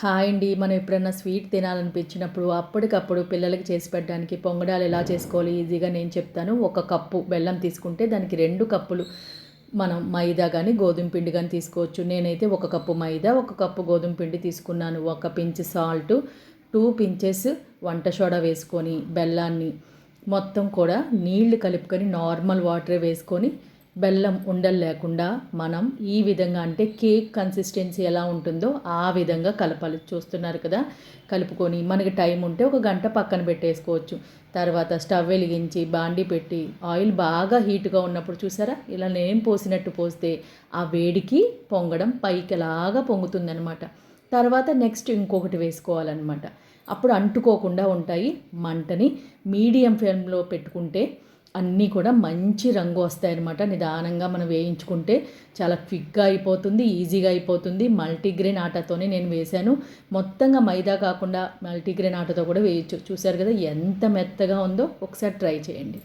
Hi అండి. మనం ఎప్పుడన్నా స్వీట్ తినాలనిపించినప్పుడు అప్పటికప్పుడు పిల్లలకి చేసి పెట్టడానికి పొంగడాలు ఎలా చేసుకోవాలి ఈజీగా నేను చెప్తాను. 1 కప్పు బెల్లం తీసుకుంటే దానికి 2 కప్పులు మనం మైదా కానీ గోధుమ పిండి కానీ తీసుకోవచ్చు. నేనైతే 1 కప్పు మైదా, 1 కప్పు గోధుమ పిండి తీసుకున్నాను. 1 పించ్ సాల్ట్, 2 పించెస్ వంట సోడా వేసుకొని బెల్లాన్ని మొత్తం కూడా నీళ్లు కలుపుకొని నార్మల్ వాటరే వేసుకొని బెల్లం ఉండలు లేకుండా మనం ఈ విధంగా అంటే కేక్ కన్సిస్టెన్సీ ఎలా ఉంటుందో ఆ విధంగా కలపాలి. చూస్తున్నారు కదా, కలుపుకొని మనకి టైం ఉంటే 1 గంట పక్కన పెట్టేసుకోవచ్చు. తర్వాత స్టవ్ వెలిగించి బాండీ పెట్టి ఆయిల్ బాగా హీట్గా ఉన్నప్పుడు చూసారా, ఇలా నేను పోసినట్టు పోస్తే ఆ వేడికి పొంగడం పైకి ఎలాగా పొంగుతుందనమాట. తర్వాత నెక్స్ట్ ఇంకొకటి వేసుకోవాలన్నమాట. అప్పుడు అంటుకోకుండా ఉంటాయి. మంటని మీడియం ఫ్లేమ్లో పెట్టుకుంటే అన్నీ కూడా మంచి రంగు వస్తాయన్నమాట. నిదానంగా మనం వేయించుకుంటే చాలా క్విక్గా అయిపోతుంది, ఈజీగా అయిపోతుంది. మల్టీగ్రెయిన్ ఆటాతోనే నేను వేశాను. మొత్తంగా మైదా కాకుండా మల్టీగ్రెయిన్ ఆటాతో కూడా వేయచ్చు. చూశారు కదా ఎంత మెత్తగా ఉందో, ఒకసారి ట్రై చేయండి.